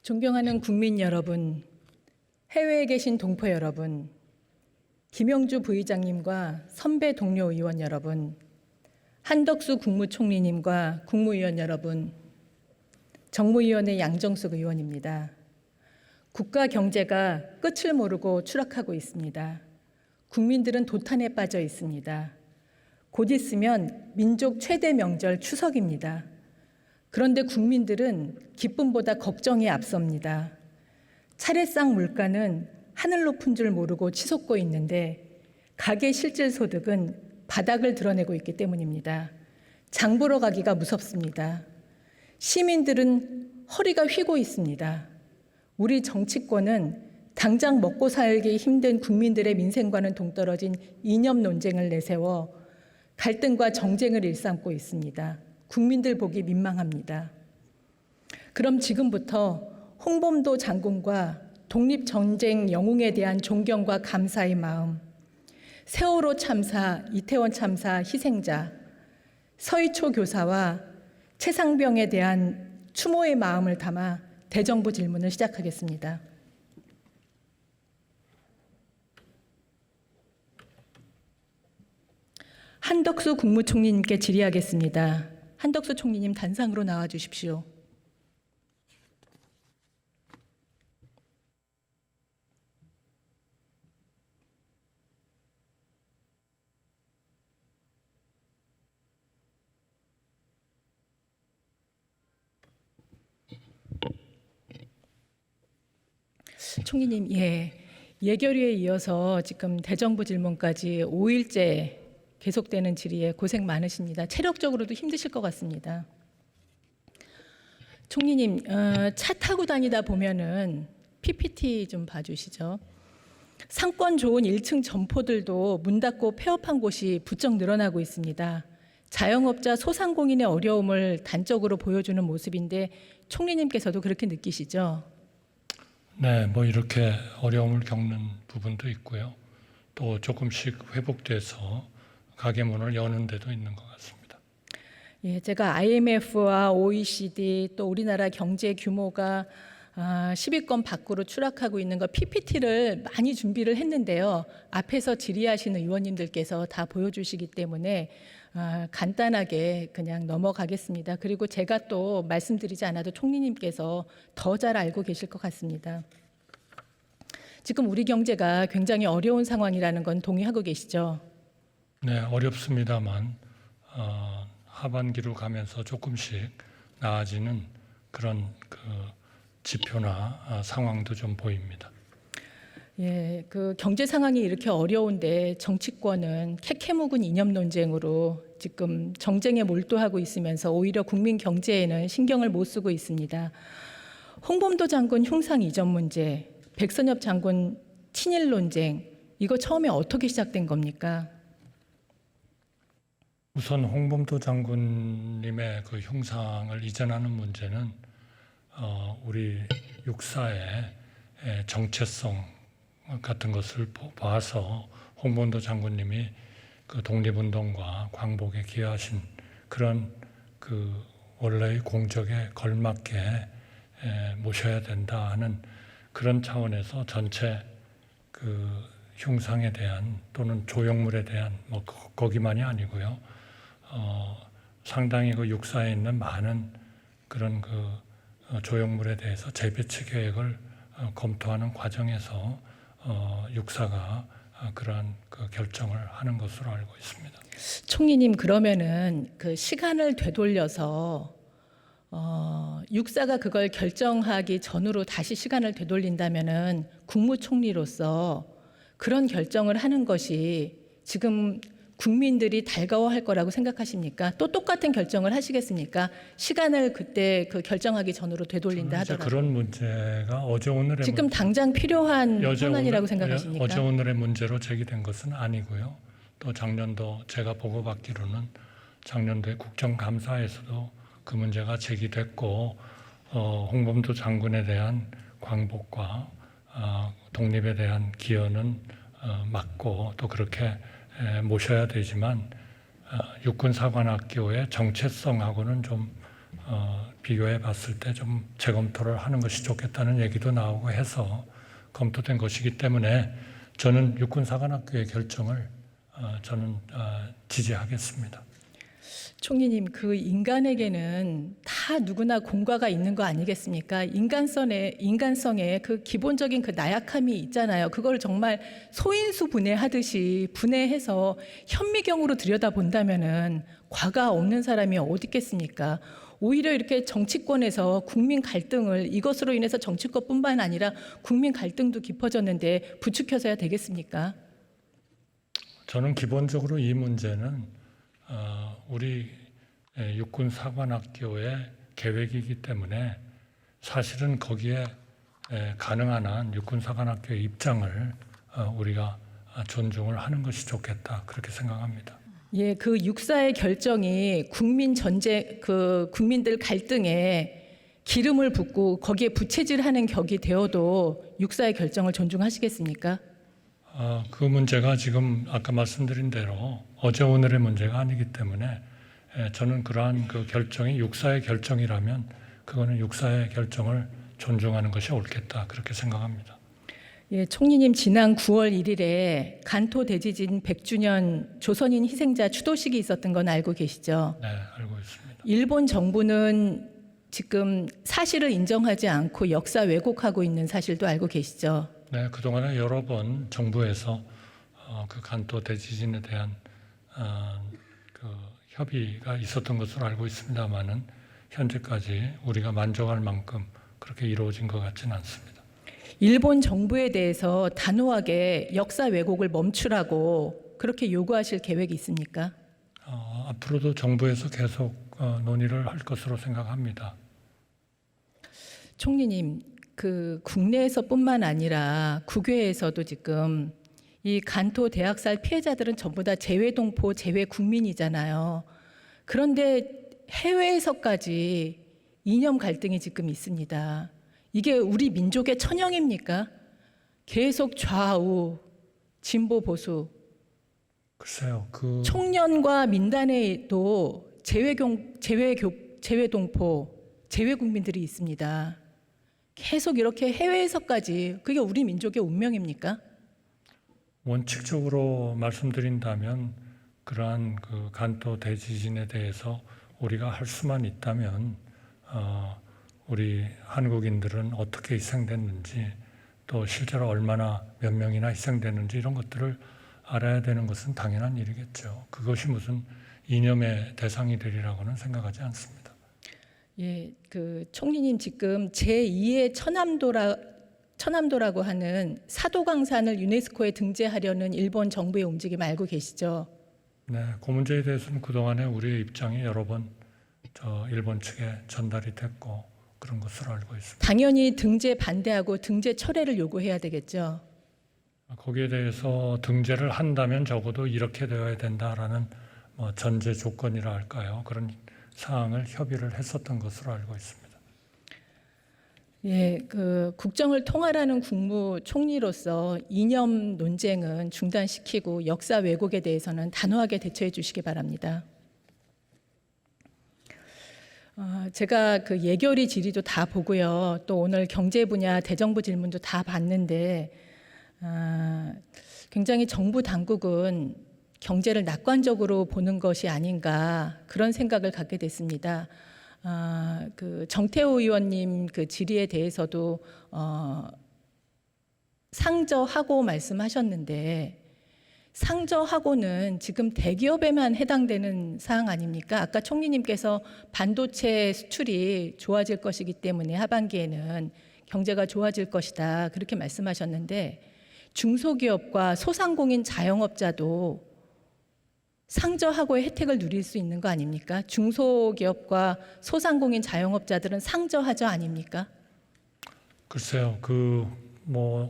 존경하는 국민 여러분, 해외에 계신 동포 여러분, 김영주 부의장님과 선배 동료 의원 여러분, 한덕수 국무총리님과 국무위원 여러분, 정무위원회 양정숙 의원입니다. 국가 경제가 끝을 모르고 추락하고 있습니다. 국민들은 도탄에 빠져 있습니다. 곧 있으면 민족 최대 명절 추석입니다. 그런데 국민들은 기쁨보다 걱정이 앞섭니다. 차례상 물가는 하늘 높은 줄 모르고 치솟고 있는데 가계 실질 소득은 바닥을 드러내고 있기 때문입니다. 장 보러 가기가 무섭습니다. 시민들은 허리가 휘고 있습니다. 우리 정치권은 당장 먹고 살기 힘든 국민들의 민생과는 동떨어진 이념 논쟁을 내세워 갈등과 정쟁을 일삼고 있습니다. 국민들 보기 민망합니다. 그럼 지금부터 홍범도 장군과 독립전쟁 영웅에 대한 존경과 감사의 마음, 세월호 참사, 이태원 참사 희생자, 서희초 교사와 최상병에 대한 추모의 마음을 담아 대정부 질문을 시작하겠습니다. 한덕수 국무총리님께 질의하겠습니다. 한덕수 총리님 단상으로 나와 주십시오. 총리님, 예결위에 이어서 지금 대정부 질문까지 5일째 계속되는 질의에 고생 많으십니다. 체력적으로도 힘드실 것 같습니다. 총리님, 차 타고 다니다 보면은 PPT 좀 봐주시죠. 상권 좋은 1층 점포들도 문 닫고 폐업한 곳이 부쩍 늘어나고 있습니다. 자영업자 소상공인의 어려움을 단적으로 보여주는 모습인데 총리님께서도 그렇게 느끼시죠? 네, 뭐 이렇게 어려움을 겪는 부분도 있고요. 또 조금씩 회복돼서 가게 문을 여는 데도 있는 것 같습니다. 제가 IMF와 OECD 또 우리나라 경제 규모가 10위권 밖으로 추락하고 있는 거 PPT를 많이 준비를 했는데요. 앞에서 질의하시는 의원님들께서 다 보여주시기 때문에 간단하게 그냥 넘어가겠습니다. 그리고 제가 또 말씀드리지 않아도 총리님께서 더 잘 알고 계실 것 같습니다. 지금 우리 경제가 굉장히 어려운 상황이라는 건 동의하고 계시죠? 네, 어렵습니다만 하반기로 가면서 조금씩 나아지는 그런 지표나 상황도 좀 보입니다. 그 경제 상황이 이렇게 어려운데 정치권은 캐캐묵은 이념 논쟁으로 지금 정쟁에 몰두하고 있으면서 오히려 국민 경제에는 신경을 못 쓰고 있습니다. 홍범도 장군 흉상 이전 문제, 백선엽 장군 친일 논쟁, 이거 처음에 어떻게 시작된 겁니까? 우선 홍범도 장군님의 그 흉상을 이전하는 문제는 우리 육사의 정체성 같은 것을 봐서 홍범도 장군님이 그 독립운동과 광복에 기여하신 그런 그 원래의 공적에 걸맞게 모셔야 된다 하는 그런 차원에서 전체 그 흉상에 대한 또는 조형물에 대한 뭐 거기만이 아니고요. 상당히 그 육사에 있는 많은 그런 그 조형물에 대해서 재배치 계획을 검토하는 과정에서 육사가 그러한 그 결정을 하는 것으로 알고 있습니다. 총리님, 그러면은 그 시간을 되돌려서 육사가 그걸 결정하기 전으로 다시 시간을 되돌린다면은 국무총리로서 그런 결정을 하는 것이 지금 국민들이 달가워할 거라고 생각하십니까? 또 똑같은 결정을 하시겠습니까? 시간을 그때 그 결정하기 전으로 되돌린다 하더라도. 그런 문제가 어제 오늘의 지금 당장 필요한 현안이라고 생각하십니까? 어제 오늘의 문제로 제기된 것은 아니고요. 또 작년도 제가 보고받기로는 작년도에 국정감사에서도 그 문제가 제기됐고 홍범도 장군에 대한 광복과 독립에 대한 기여는 맞고 또 그렇게 모셔야 되지만 육군사관학교의 정체성하고는 좀 비교해 봤을 때 좀 재검토를 하는 것이 좋겠다는 얘기도 나오고 해서 검토된 것이기 때문에 저는 육군사관학교의 결정을 저는 지지하겠습니다. 총리님, 그 인간에게는 다 누구나 공과가 있는 거 아니겠습니까? 인간성에 그 기본적인 그 나약함이 있잖아요. 그걸 정말 소인수 분해하듯이 분해해서 현미경으로 들여다본다면은 과가 없는 사람이 어디 있겠습니까? 오히려 이렇게 정치권에서 국민 갈등을 이것으로 인해서 정치권뿐만 아니라 국민 갈등도 깊어졌는데 부추겨서야 되겠습니까? 저는 기본적으로 이 문제는 우리 육군사관학교의 계획이기 때문에 사실은 거기에 가능한 한 육군사관학교의 입장을 우리가 존중을 하는 것이 좋겠다 그렇게 생각합니다. 예, 그 육사의 결정이 국민들 갈등에 기름을 붓고 거기에 부채질하는 격이 되어도 육사의 결정을 존중하시겠습니까? 그 문제가 지금 아까 말씀드린 대로 어제 오늘의 문제가 아니기 때문에 저는 그러한 그 결정이 육사의 결정이라면 그거는 육사의 결정을 존중하는 것이 옳겠다 그렇게 생각합니다. 예, 총리님 지난 9월 1일에 간토 대지진 100주년 조선인 희생자 추도식이 있었던 건 알고 계시죠? 네, 알고 있습니다. 일본 정부는 지금 사실을 인정하지 않고 역사 왜곡하고 있는 사실도 알고 계시죠? 네, 그동안에 여러 번 정부에서 그 간토 대지진에 대한 그 협의가 있었던 것으로 알고 있습니다만은 현재까지 우리가 만족할 만큼 그렇게 이루어진 것 같지는 않습니다. 일본 정부에 대해서 단호하게 역사 왜곡을 멈추라고 그렇게 요구하실 계획이 있습니까? 앞으로도 정부에서 계속 논의를 할 것으로 생각합니다. 총리님, 그 국내에서뿐만 아니라 국외에서도 지금 이 간토 대학살 피해자들은 전부 다 재외동포, 재외국민이잖아요. 그런데 해외에서까지 이념 갈등이 지금 있습니다. 이게 우리 민족의 천형입니까? 계속 좌우, 진보 보수, 글쎄요, 청년과 민단에도 재외동포, 재외국민들이 있습니다. 계속 이렇게 해외에서까지 그게 우리 민족의 운명입니까? 원칙적으로 말씀드린다면 그러한 그 간토 대지진에 대해서 우리가 할 수만 있다면 우리 한국인들은 어떻게 희생됐는지 또 실제로 얼마나 몇 명이나 희생됐는지 이런 것들을 알아야 되는 것은 당연한 일이겠죠. 그것이 무슨 이념의 대상이 되리라고는 생각하지 않습니다. 예, 그 총리님 지금 제2의 천암도라고 하는 사도강산을 유네스코에 등재하려는 일본 정부의 움직임 알고 계시죠? 네, 그 문제에 대해서는 그동안에 우리의 입장이 여러 번 일본 측에 전달이 됐고 그런 것으로 알고 있습니다. 당연히 등재 반대하고 등재 철회를 요구해야 되겠죠. 거기에 대해서 등재를 한다면 적어도 이렇게 되어야 된다라는 전제 조건이라 할까요? 그런 사항을 협의를 했었던 것으로 알고 있습니다. 예, 그 국정을 통할하는 국무총리로서 이념 논쟁은 중단시키고 역사 왜곡에 대해서는 단호하게 대처해 주시기 바랍니다. 제가 그 예결위 질의도 다 보고요. 또 오늘 경제 분야 대정부 질문도 다 봤는데 굉장히 정부 당국은 경제를 낙관적으로 보는 것이 아닌가 그런 생각을 갖게 됐습니다. 그 정태호 의원님 그 질의에 대해서도 상저하고 말씀하셨는데 상저하고는 지금 대기업에만 해당되는 사항 아닙니까? 아까 총리님께서 반도체 수출이 좋아질 것이기 때문에 하반기에는 경제가 좋아질 것이다 그렇게 말씀하셨는데 중소기업과 소상공인 자영업자도 상저하고의 혜택을 누릴 수 있는 거 아닙니까? 중소기업과 소상공인 자영업자들은 상저하저 아닙니까? 글쎄요,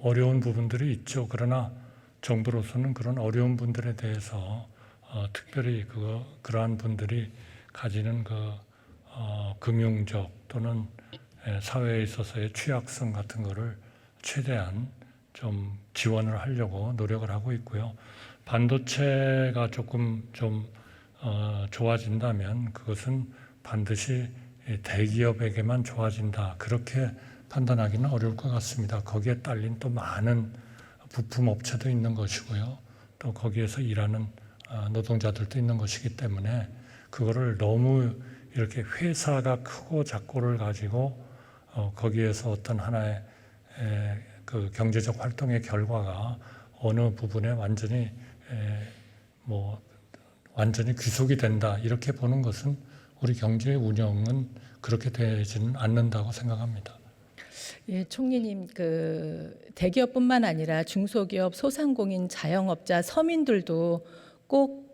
어려운 부분들이 있죠. 그러나 정부로서는 그런 어려운 분들에 대해서 특별히 그러한 분들이 가지는 금융적 또는 사회에 있어서의 취약성 같은 거를 최대한 좀 지원을 하려고 노력을 하고 있고요. 반도체가 조금 좀 좋아진다면 그것은 반드시 대기업에게만 좋아진다 그렇게 판단하기는 어려울 것 같습니다. 거기에 딸린 또 많은 부품 업체도 있는 것이고요. 또 거기에서 일하는 노동자들도 있는 것이기 때문에 그거를 너무 이렇게 회사가 크고 작고를 가지고 거기에서 어떤 하나의 그 경제적 활동의 결과가 어느 부분에 완전히 완전히 귀속이 된다 이렇게 보는 것은 우리 경제 운영은 그렇게 되지는 않는다고 생각합니다. 예, 총리님, 그 대기업뿐만 아니라 중소기업, 소상공인, 자영업자, 서민들도 꼭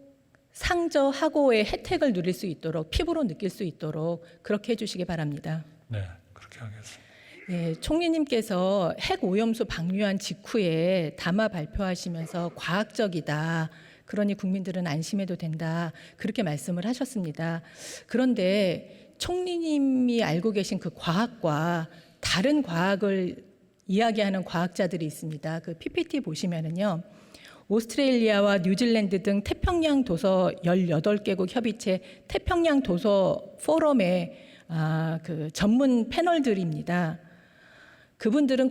상저하고의 혜택을 누릴 수 있도록 피부로 느낄 수 있도록 그렇게 해주시기 바랍니다. 네, 그렇게 하겠습니다. 예, 총리님께서 핵 오염수 방류한 직후에 담화 발표하시면서 과학적이다. 그러니 국민들은 안심해도 된다. 그렇게 말씀을 하셨습니다. 그런데 총리님이 알고 계신 그 과학과 다른 과학을 이야기하는 과학자들이 있습니다. 그 PPT 보시면은요. 오스트레일리아와 뉴질랜드 등 태평양 도서 18개국 협의체 태평양 도서 포럼의 그 전문 패널들입니다. 그분들은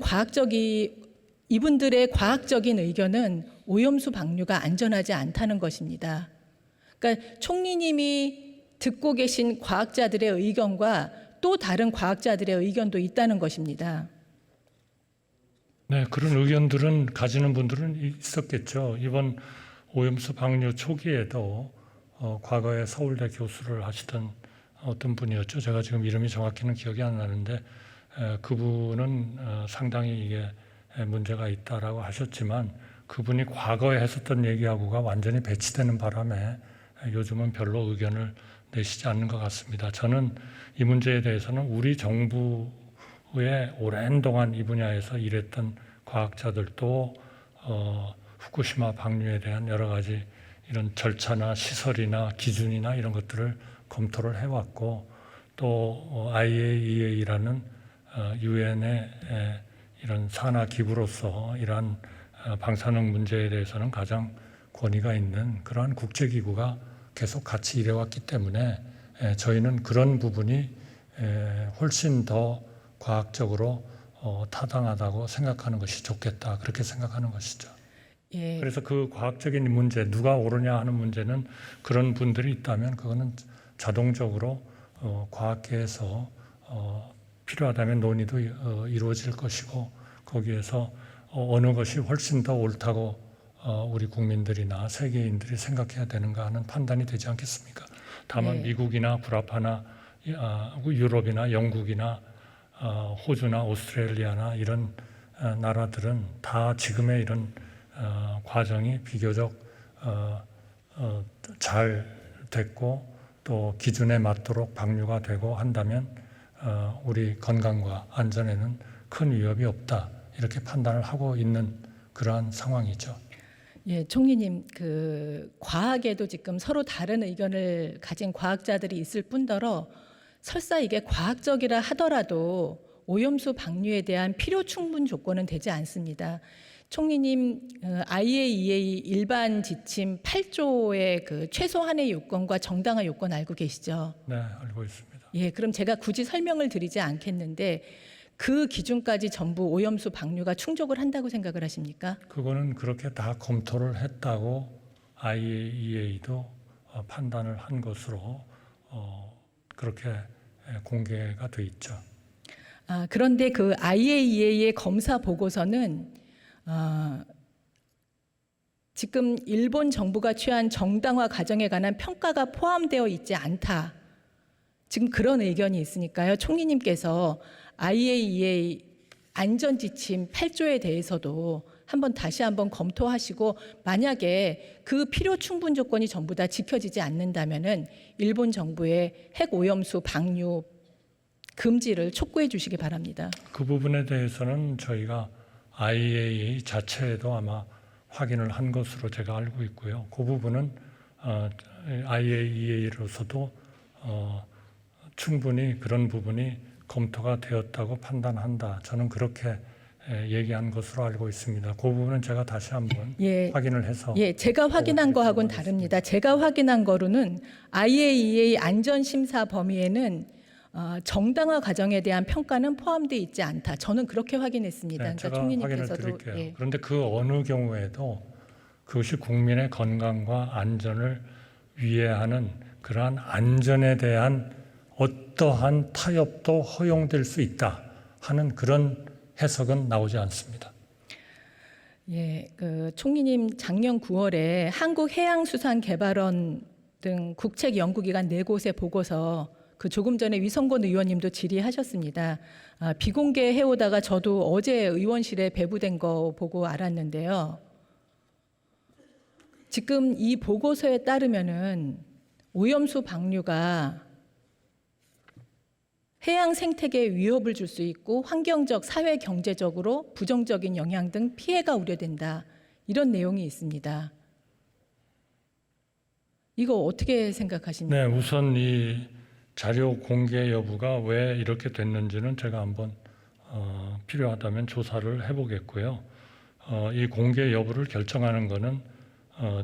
이분들의 과학적인 의견은 오염수 방류가 안전하지 않다는 것입니다. 그러니까 총리님이 듣고 계신 과학자들의 의견과 또 다른 과학자들의 의견도 있다는 것입니다. 네, 그런 의견들은 가지는 분들은 있었겠죠. 이번 오염수 방류 초기에도 과거에 서울대 교수를 하시던 어떤 분이었죠. 제가 지금 이름이 정확히는 기억이 안 나는데 그분은 상당히 이게 문제가 있다라고 하셨지만 그분이 과거에 했었던 얘기하고가 완전히 배치되는 바람에 요즘은 별로 의견을 내시지 않는 것 같습니다. 저는 이 문제에 대해서는 우리 정부의 오랜 동안 이 분야에서 일했던 과학자들도 후쿠시마 방류에 대한 여러 가지 이런 절차나 시설이나 기준이나 이런 것들을 검토를 해왔고 또 IAEA라는 유엔의 이런 산하 기구로서 이러한 방사능 문제에 대해서는 가장 권위가 있는 그러한 국제기구가 계속 같이 일해왔기 때문에 저희는 그런 부분이 훨씬 더 과학적으로 타당하다고 생각하는 것이 좋겠다 그렇게 생각하는 것이죠. 예. 그래서 그 과학적인 문제 누가 옳으냐 하는 문제는 그런 분들이 있다면 그거는 자동적으로 과학계에서 필요하다면 논의도 이루어질 것이고 거기에서 어느 것이 훨씬 더 옳다고 우리 국민들이나 세계인들이 생각해야 되는가 하는 판단이 되지 않겠습니까? 다만 네. 미국이나 불아파나 유럽이나 영국이나 호주나 오스트레일리아나 이런 나라들은 다 지금의 이런 과정이 비교적 잘 됐고 또 기준에 맞도록 방류가 되고 한다면 우리 건강과 안전에는 큰 위협이 없다 이렇게 판단을 하고 있는 그러한 상황이죠. 예, 총리님, 그 과학에도 지금 서로 다른 의견을 가진 과학자들이 있을 뿐더러 설사 이게 과학적이라 하더라도 오염수 방류에 대한 필요 충분 조건은 되지 않습니다. 총리님, IAEA 일반 지침 8조의 그 최소한의 요건과 정당한 요건 알고 계시죠? 네, 알고 있습니다. 예, 그럼 제가 굳이 설명을 드리지 않겠는데 그 기준까지 전부 오염수 방류가 충족을 한다고 생각을 하십니까? 그거는 그렇게 다 검토를 했다고 IAEA도 판단을 한 것으로 그렇게 공개가 돼 있죠. 그런데 그 IAEA의 검사 보고서는 지금 일본 정부가 취한 정당화 과정에 관한 평가가 포함되어 있지 않다. 지금 그런 의견이 있으니까요. 총리님께서 IAEA 안전지침 8조에 대해서도 다시 한번 검토하시고 만약에 그 필요 충분 조건이 전부 다 지켜지지 않는다면은 일본 정부의 핵 오염수 방류 금지를 촉구해 주시기 바랍니다. 그 부분에 대해서는 저희가 IAEA 자체에도 아마 확인을 한 것으로 제가 알고 있고요. 그 부분은 IAEA로서도 충분히 그런 부분이 검토가 되었다고 판단한다. 저는 그렇게 얘기한 것으로 알고 있습니다. 그 부분은 제가 다시 한번 확인을 해서 제가 확인한 거하고는 다릅니다. 제가 확인한 거로는 IAEA 안전심사 범위에는 정당화 과정에 대한 평가는 포함되어 있지 않다. 저는 그렇게 확인했습니다. 네, 그러니까 제가 확인을 총리님께서도 드릴게요. 예. 그런데 그 어느 경우에도 그것이 국민의 건강과 안전을 위해하는 그러한 안전에 대한 어떠한 타협도 허용될 수 있다 하는 그런 해석은 나오지 않습니다. 예, 그 총리님 작년 9월에 한국해양수산개발원 등 국책연구기관 4곳의 보고서 그 조금 전에 위성권 의원님도 질의하셨습니다. 비공개 해오다가 저도 어제 의원실에 배부된 거 보고 알았는데요. 지금 이 보고서에 따르면은 오염수 방류가 해양 생태계에 위협을 줄 수 있고 환경적, 사회 경제적으로 부정적인 영향 등 피해가 우려된다. 이런 내용이 있습니다. 이거 어떻게 생각하십니까? 네, 우선 이 자료 공개 여부가 왜 이렇게 됐는지는 제가 한번 필요하다면 조사를 해보겠고요. 이 공개 여부를 결정하는 것은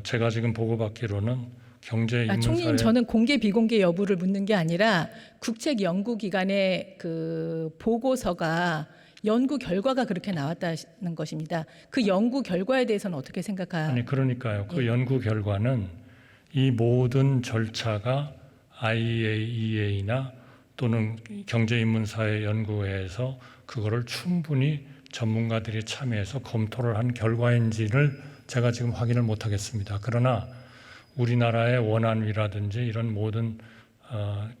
제가 지금 보고받기로는 경제인문사회 총리님, 저는 공개 비공개 여부를 묻는 게 아니라 국책연구기관의 그 보고서가 연구 결과가 그렇게 나왔다는 것입니다. 그 연구 결과에 대해서는 어떻게 생각하세요? 아니 그러니까요. 그 연구 결과는 이 모든 절차가 IAEA나 또는 경제인문사회 연구회에서 그거를 충분히 전문가들이 참여해서 검토를 한 결과인지를 제가 지금 확인을 못하겠습니다. 그러나 우리나라의 원안위라든지 이런 모든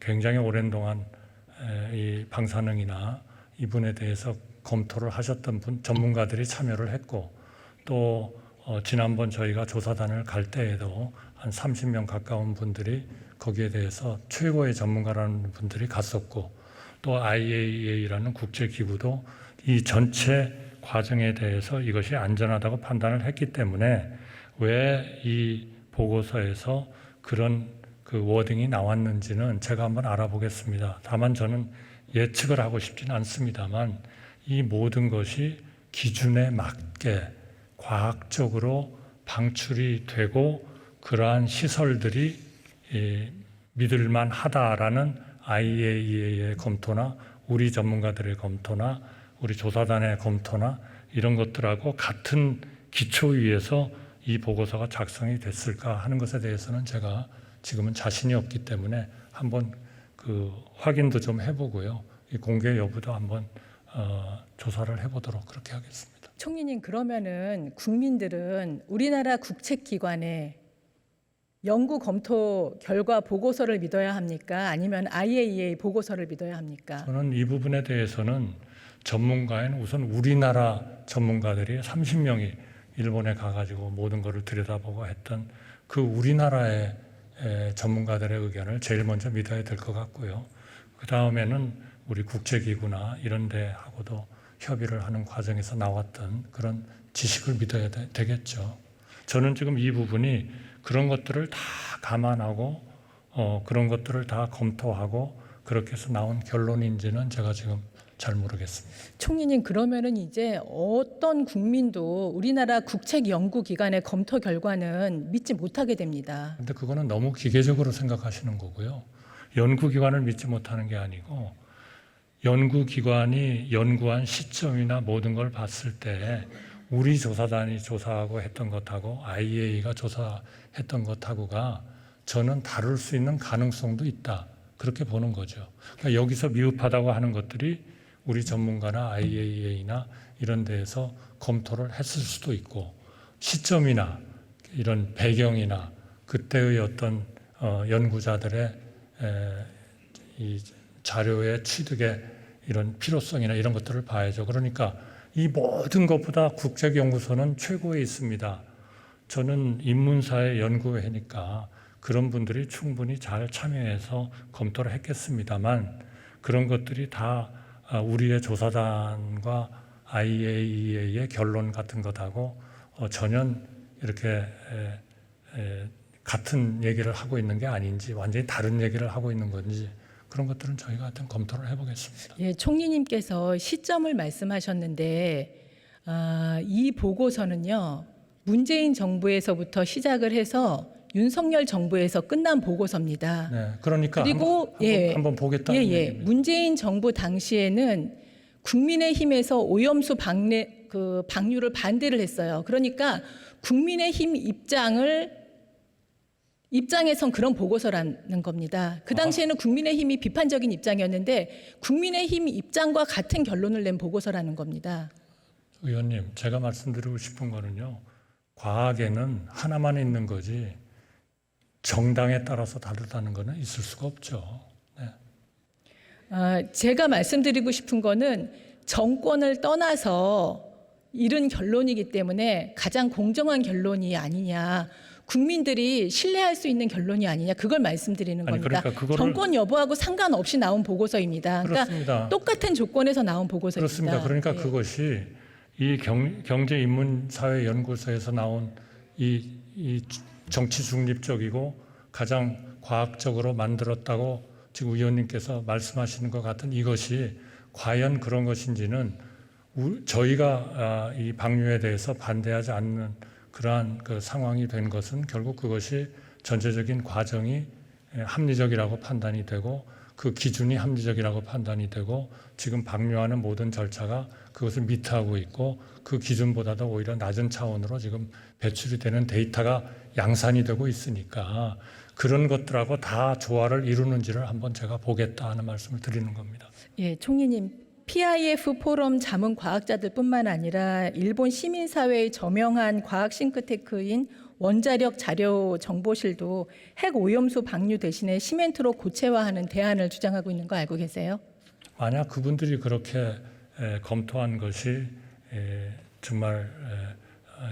굉장히 오랜 동안 이 방사능이나 이분에 대해서 검토를 하셨던 전문가들이 참여를 했고 또 지난번 저희가 조사단을 갈 때에도 한 30명 가까운 분들이 거기에 대해서 최고의 전문가라는 분들이 갔었고 또 IAEA라는 국제기구도 이 전체 과정에 대해서 이것이 안전하다고 판단을 했기 때문에 왜 이 보고서에서 그런 그 워딩이 나왔는지는 제가 한번 알아보겠습니다. 다만 저는 예측을 하고 싶지는 않습니다만 이 모든 것이 기준에 맞게 과학적으로 방출이 되고 그러한 시설들이 믿을만 하다라는 IAEA의 검토나 우리 전문가들의 검토나 우리 조사단의 검토나 이런 것들하고 같은 기초 위에서 이 보고서가 작성이 됐을까 하는 것에 대해서는 제가 지금은 자신이 없기 때문에 한번 그 확인도 좀 해보고요. 이 공개 여부도 한번 조사를 해보도록 그렇게 하겠습니다. 총리님, 그러면은 국민들은 우리나라 국책기관의 연구 검토 결과 보고서를 믿어야 합니까? 아니면 IAEA 보고서를 믿어야 합니까? 저는 이 부분에 대해서는 전문가인 우선 우리나라 전문가들이 30명이 일본에 가가지고 모든 것을 들여다보고 했던 그 우리나라의 전문가들의 의견을 제일 먼저 믿어야 될 것 같고요. 그 다음에는 우리 국제기구나 이런 데하고도 협의를 하는 과정에서 나왔던 그런 지식을 믿어야 되겠죠. 저는 지금 이 부분이 그런 것들을 다 감안하고 그런 것들을 다 검토하고 그렇게 해서 나온 결론인지는 제가 지금 잘 모르겠습니다. 총리님, 그러면은 이제 어떤 국민도 우리나라 국책연구기관의 검토 결과는 믿지 못하게 됩니다. 근데 그거는 너무 기계적으로 생각하시는 거고요. 연구기관을 믿지 못하는 게 아니고 연구기관이 연구한 시점이나 모든 걸 봤을 때 우리 조사단이 조사하고 했던 것하고 IAEA가 조사했던 것하고가 저는 다를 수 있는 가능성도 있다. 그렇게 보는 거죠. 그러니까 여기서 미흡하다고 하는 것들이 우리 전문가나 IAEA나 이런 데에서 검토를 했을 수도 있고 시점이나 이런 배경이나 그때의 어떤 연구자들의 이 자료의 취득의 이런 필요성이나 이런 것들을 봐야죠. 그러니까 이 모든 것보다 국책연구소는 최고에 있습니다. 저는 인문사회 연구회니까 그런 분들이 충분히 잘 참여해서 검토를 했겠습니다만 그런 것들이 다 우리의 조사단과 IAEA의 결론 같은 것하고 전혀 이렇게 같은 얘기를 하고 있는 게 아닌지 완전히 다른 얘기를 하고 있는 건지 그런 것들은 저희가 하여튼 검토를 해보겠습니다. 예, 총리님께서 시점을 말씀하셨는데 이 보고서는요 문재인 정부에서부터 시작을 해서 윤석열 정부에서 끝난 보고서입니다. 네, 그러니까 그리고 한번 보겠다는 얘기입니다. 문재인 정부 당시에는 국민의힘에서 오염수 방류를 반대를 했어요. 그러니까 국민의힘 입장에선 그런 보고서라는 겁니다. 그 당시에는 국민의힘이 비판적인 입장이었는데 국민의힘 입장과 같은 결론을 낸 보고서라는 겁니다. 의원님, 제가 말씀드리고 싶은 거는요. 과학에는 하나만 있는 거지 정당에 따라서 다르다는 거는 있을 수가 없죠. 네. 제가 말씀드리고 싶은 거는 정권을 떠나서 이른 결론이기 때문에 가장 공정한 결론이 아니냐, 국민들이 신뢰할 수 있는 결론이 아니냐, 그걸 말씀드리는 겁니다. 그러니까 그거를 정권 여부하고 상관없이 나온 보고서입니다. 그렇습니다. 그러니까 똑같은 조건에서 나온 보고서입니다. 그렇습니다. 그러니까 네. 그것이 이 경제인문사회연구소에서 나온 이 정치 중립적이고 가장 과학적으로 만들었다고 지금 의원님께서 말씀하시는 것 같은 이것이 과연 그런 것인지는 저희가 이 방류에 대해서 반대하지 않는 그러한 그 상황이 된 것은 결국 그것이 전체적인 과정이 합리적이라고 판단이 되고 그 기준이 합리적이라고 판단이 되고 지금 방류하는 모든 절차가 그것을 미트하고 있고 그 기준보다도 오히려 낮은 차원으로 지금 배출이 되는 데이터가 양산이 되고 있으니까 그런 것들하고 다 조화를 이루는지를 한번 제가 보겠다 하는 말씀을 드리는 겁니다. 예, 총리님, PIF 포럼 자문 과학자들뿐만 아니라 일본 시민사회의 저명한 과학 싱크테크인 원자력 자료 정보실도 핵 오염수 방류 대신에 시멘트로 고체화하는 대안을 주장하고 있는 거 알고 계세요? 만약 그분들이 그렇게 검토한 것이 정말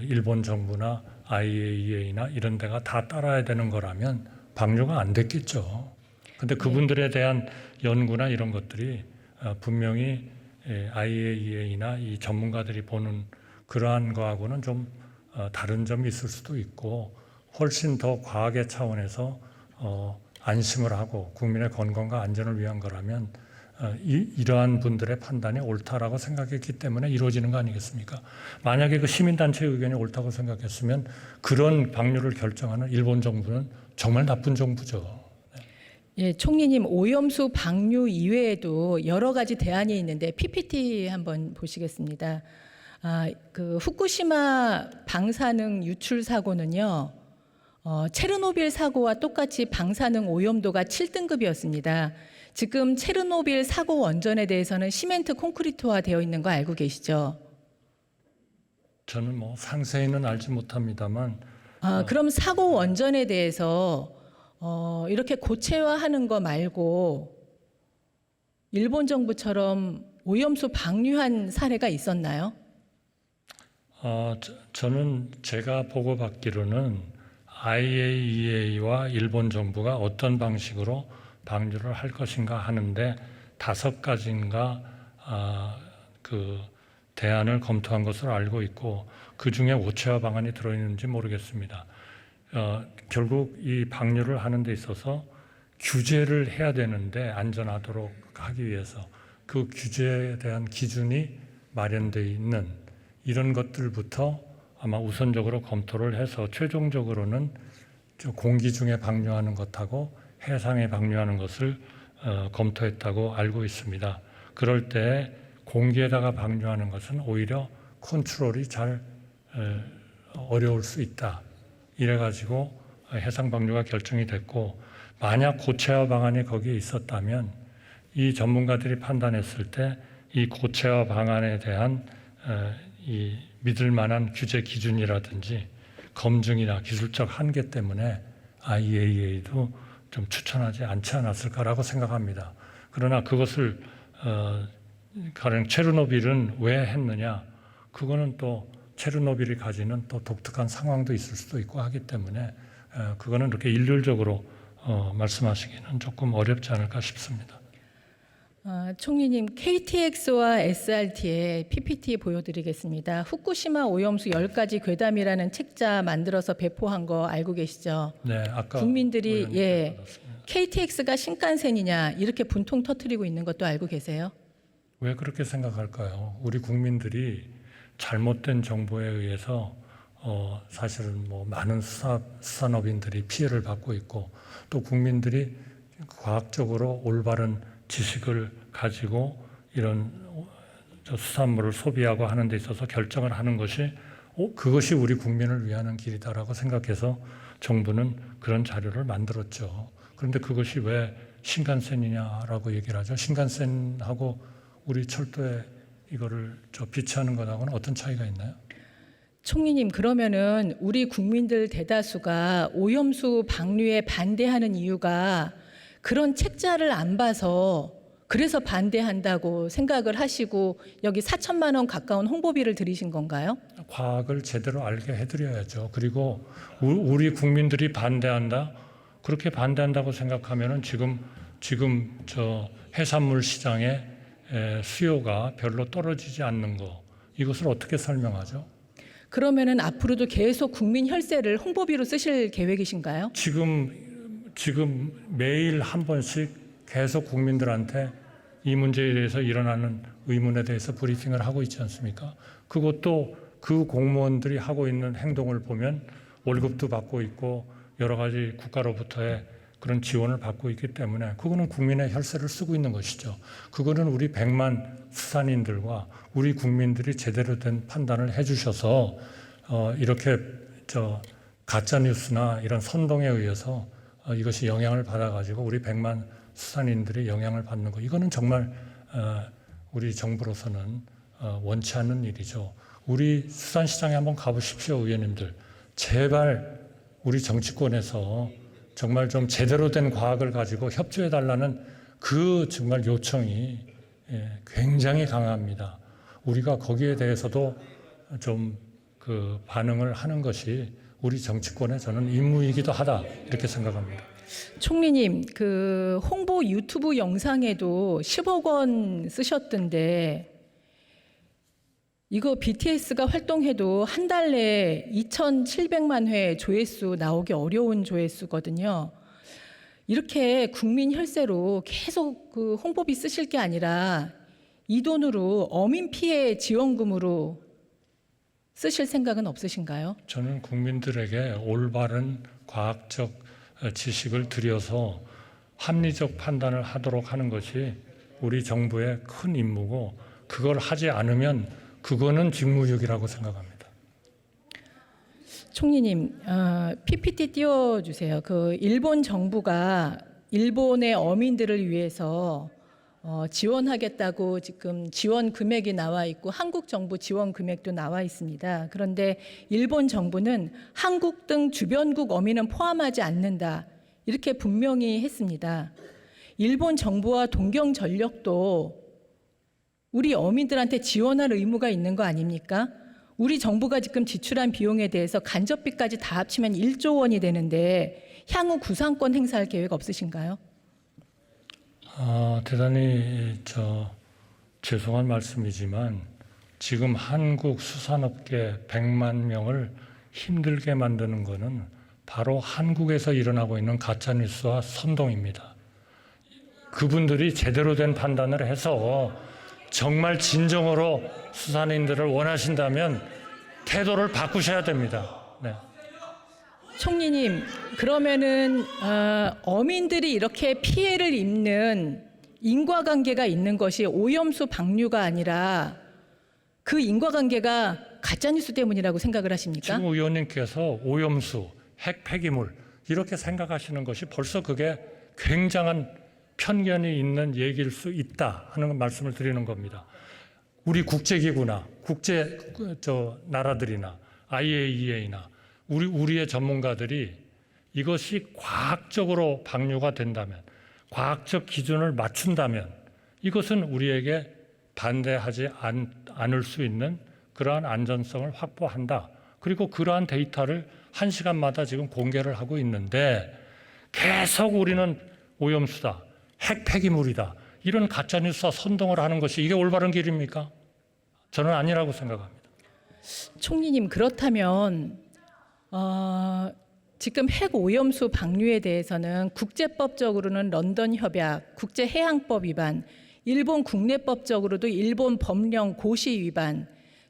일본 정부나 IAEA나 이런 데가 다 따라야 되는 거라면 방류가 안 됐겠죠. 근데 그분들에 대한 연구나 이런 것들이 분명히 IAEA나 이 전문가들이 보는 그러한 거하고는 좀 다른 점이 있을 수도 있고 훨씬 더 과학의 차원에서 안심을 하고 국민의 건강과 안전을 위한 거라면 이러한 분들의 판단이 옳다라고 생각했기 때문에 이루어지는 거 아니겠습니까? 만약에 그 시민단체의 의견이 옳다고 생각했으면 그런 방류를 결정하는 일본 정부는 정말 나쁜 정부죠. 예, 총리님, 오염수 방류 이외에도 여러 가지 대안이 있는데 PPT 한번 보시겠습니다. 그 후쿠시마 방사능 유출 사고는요, 체르노빌 사고와 똑같이 방사능 오염도가 7등급이었습니다. 지금 체르노빌 사고 원전에 대해서는 시멘트 콘크리트화 되어 있는 거 알고 계시죠? 저는 뭐 상세히는 알지 못합니다만 그럼 사고 원전에 대해서 이렇게 고체화하는 거 말고 일본 정부처럼 오염수 방류한 사례가 있었나요? 저는 제가 보고받기로는 IAEA와 일본 정부가 어떤 방식으로 방류를 할 것인가 하는데 5가지인가 그 대안을 검토한 것으로 알고 있고 그 중에 오체화 방안이 들어있는지 모르겠습니다. 결국 이 방류를 하는 데 있어서 규제를 해야 되는데 안전하도록 하기 위해서 그 규제에 대한 기준이 마련되어 있는 이런 것들부터 아마 우선적으로 검토를 해서 최종적으로는 공기 중에 방류하는 것하고 해상에 방류하는 것을 검토했다고 알고 있습니다. 그럴 때 공기에다가 방류하는 것은 오히려 컨트롤이 잘 어려울 수 있다. 이래가지고 해상 방류가 결정이 됐고 만약 고체화 방안이 거기에 있었다면 이 전문가들이 판단했을 때 이 고체화 방안에 대한 이 믿을 만한 규제 기준이라든지 검증이나 기술적 한계 때문에 IAEA도 좀 추천하지 않지 않았을까라고 생각합니다. 그러나 그것을 가령 체르노빌은 왜 했느냐? 그거는 또 체르노빌이 가지는 또 독특한 상황도 있을 수도 있고 하기 때문에 그거는 이렇게 일률적으로 말씀하시기는 조금 어렵지 않을까 싶습니다. 총리님, KTX와 SRT의 PPT 보여드리겠습니다. 후쿠시마 오염수 10가지 괴담이라는 책자 만들어서 배포한 거 알고 계시죠? 네, 아까 국민들이 KTX가 신칸센이냐 이렇게 분통 터뜨리고 있는 것도 알고 계세요? 왜 그렇게 생각할까요? 우리 국민들이 잘못된 정보에 의해서 사실은 뭐 많은 수산업인들이 피해를 받고 있고 또 국민들이 과학적으로 올바른 지식을 가지고 이런 수산물을 소비하고 하는 데 있어서 결정을 하는 것이 그것이 우리 국민을 위하는 길이다라고 생각해서 정부는 그런 자료를 만들었죠. 그런데 그것이 왜 신간센이냐라고 얘기를 하죠. 신간센하고 우리 철도에 이거를 비치하는 것하고는 어떤 차이가 있나요? 총리님, 그러면은 우리 국민들 대다수가 오염수 방류에 반대하는 이유가 그런 책자를 안 봐서 그래서 반대한다고 생각을 하시고 여기 4천만 원 가까운 홍보비를 들이신 건가요? 과학을 제대로 알게 해드려야죠. 그리고 우리 국민들이 반대한다? 그렇게 반대한다고 생각하면은 지금 저 해산물 시장의 수요가 별로 떨어지지 않는 거, 이것을 어떻게 설명하죠? 그러면은 앞으로도 계속 국민 혈세를 홍보비로 쓰실 계획이신가요? 지금 매일 한 번씩 계속 국민들한테 이 문제에 대해서 일어나는 의문에 대해서 브리핑을 하고 있지 않습니까? 그것도 그 공무원들이 하고 있는 행동을 보면 월급도 받고 있고 여러 가지 국가로부터의 그런 지원을 받고 있기 때문에 그거는 국민의 혈세를 쓰고 있는 것이죠. 그거는 우리 100만 수산인들과 우리 국민들이 제대로 된 판단을 해주셔서 이렇게 가짜 뉴스나 이런 선동에 의해서 이것이 영향을 받아가지고 우리 100만 수산인들이 영향을 받는 거, 이거는 정말 우리 정부로서는 원치 않는 일이죠. 우리 수산시장에 한번 가보십시오, 의원님들. 제발 우리 정치권에서 정말 좀 제대로 된 과학을 가지고 협조해달라는 그 정말 요청이 굉장히 강합니다. 우리가 거기에 대해서도 좀 그 반응을 하는 것이 우리 정치권의 저는 임무이기도 하다, 이렇게 생각합니다. 총리님, 그 홍보 유튜브 영상에도 10억 원 쓰셨던데 이거 BTS가 활동해도 한 달 내에 2,700만 회 조회수 나오기 어려운 조회수거든요. 이렇게 국민 혈세로 계속 그 홍보비 쓰실 게 아니라 이 돈으로 어민 피해 지원금으로 쓰실 생각은 없으신가요? 저는 국민들에게 올바른 과학적 지식을 들여서 합리적 판단을 하도록 하는 것이 우리 정부의 큰 임무고, 그걸 하지 않으면 그거는 직무유기라고 생각합니다. 총리님, PPT 띄워주세요. 그 일본 정부가 일본의 어민들을 위해서 지원하겠다고 지금 지원 금액이 나와 있고 한국 정부 지원 금액도 나와 있습니다. 그런데 일본 정부는 한국 등 주변국 어민은 포함하지 않는다, 이렇게 분명히 했습니다. 일본 정부와 동경전력도 우리 어민들한테 지원할 의무가 있는 거 아닙니까? 우리 정부가 지금 지출한 비용에 대해서 간접비까지 다 합치면 1조 원이 되는데 향후 구상권 행사할 계획 없으신가요? 대단히 죄송한 말씀이지만 지금 한국 수산업계 100만 명을 힘들게 만드는 것은 바로 한국에서 일어나고 있는 가짜뉴스와 선동입니다. 그분들이 제대로 된 판단을 해서 정말 진정으로 수산인들을 원하신다면 태도를 바꾸셔야 됩니다. 네. 총리님, 그러면은 어민들이 이렇게 피해를 입는 인과관계가 있는 것이 오염수 방류가 아니라 그 인과관계가 가짜뉴스 때문이라고 생각을 하십니까? 지금 의원님께서 오염수, 핵 폐기물 이렇게 생각하시는 것이 벌써 그게 굉장한 편견이 있는 얘기일 수 있다 하는 말씀을 드리는 겁니다. 우리 국제기구나 국제 나라들이나 IAEA나 우리의 전문가들이 이것이 과학적으로 방류가 된다면, 과학적 기준을 맞춘다면 이것은 우리에게 반대하지 않을 수 있는 그러한 안전성을 확보한다. 그리고 그러한 데이터를 1시간마다 지금 공개를 하고 있는데 계속 우리는 오염수다, 핵 폐기물이다, 이런 가짜뉴스와 선동을 하는 것이 이게 올바른 길입니까? 저는 아니라고 생각합니다. 총리님, 그렇다면 지금 핵 오염수 방류에 대해서는 국제법적으로는 런던 협약, 국제해양법 위반, 일본 국내법적으로도 일본 법령 고시 위반,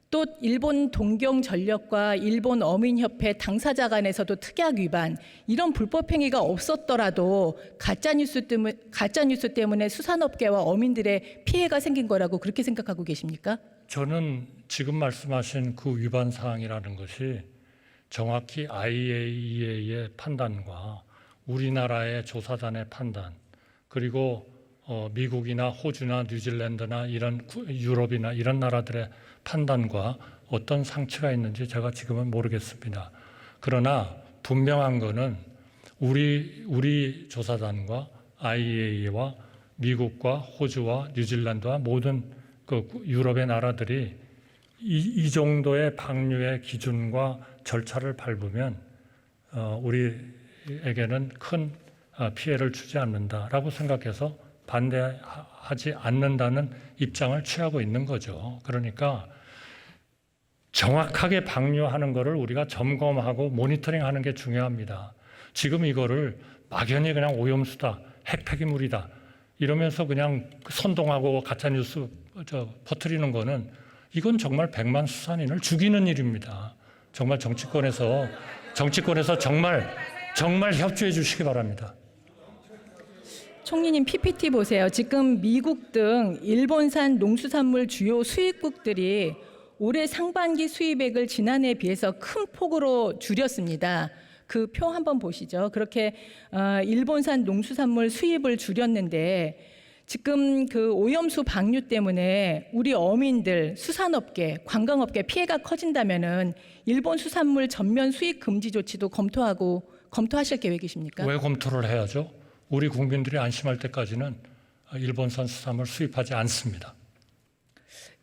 또 일본 동경전력과 일본 어민협회 당사자 간에서도 특약 위반, 이런 불법 행위가 없었더라도 가짜뉴스 때문에 수산업계와 어민들의 피해가 생긴 거라고 그렇게 생각하고 계십니까? 저는 지금 말씀하신 그 위반 사항이라는 것이 정확히 IAEA의 판단과 우리나라의 조사단의 판단, 그리고 미국이나 호주나 뉴질랜드나 이런 유럽이나 이런 나라들의 판단과 어떤 상치가 있는지 제가 지금은 모르겠습니다. 그러나 분명한 것은 우리 조사단과 IAEA와 미국과 호주와 뉴질랜드와 모든 그 유럽의 나라들이 이 정도의 방류의 기준과 절차를 밟으면 우리에게는 큰 피해를 주지 않는다라고 생각해서 반대하지 않는다는 입장을 취하고 있는 거죠. 그러니까 정확하게 방류하는 것을 우리가 점검하고 모니터링하는 게 중요합니다. 지금 이거를 막연히 그냥 오염수다, 핵폐기물이다 이러면서 그냥 선동하고 가짜뉴스 퍼뜨리는 거는 이건 정말 백만 수산인을 죽이는 일입니다. 정말 정치권에서 정말 협조해 주시기 바랍니다. 총리님 PPT 보세요. 지금 미국 등 일본산 농수산물 주요 수입국들이 올해 상반기 수입액을 지난해에 비해서 큰 폭으로 줄였습니다. 그 표 한번 보시죠. 그렇게 일본산 농수산물 수입을 줄였는데 지금 그 오염수 방류 때문에 우리 어민들, 수산업계, 관광업계 피해가 커진다면은 일본 수산물 전면 수입 금지 조치도 검토하실 계획이십니까? 왜 검토를 해야죠? 우리 국민들이 안심할 때까지는 일본산 수산물 수입하지 않습니다.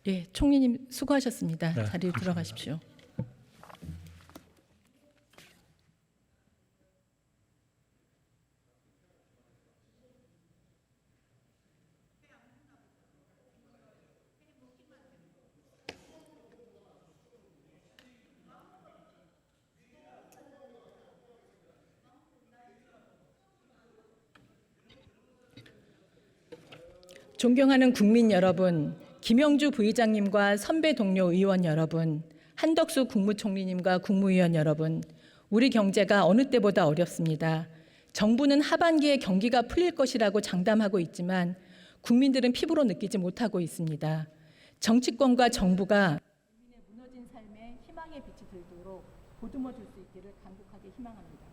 예, 총리님 수고하셨습니다. 네, 자리로 들어가십시오. 존경하는 국민 여러분, 김영주 부의장님과 선배 동료 의원 여러분, 한덕수 국무총리님과 국무위원 여러분, 우리 경제가 어느 때보다 어렵습니다. 정부는 하반기에 경기가 풀릴 것이라고 장담하고 있지만 국민들은 피부로 느끼지 못하고 있습니다. 정치권과 정부가 국민의 무너진 삶에 희망의 빛이 들도록 보듬어 줄 수 있기를 간곡하게 희망합니다.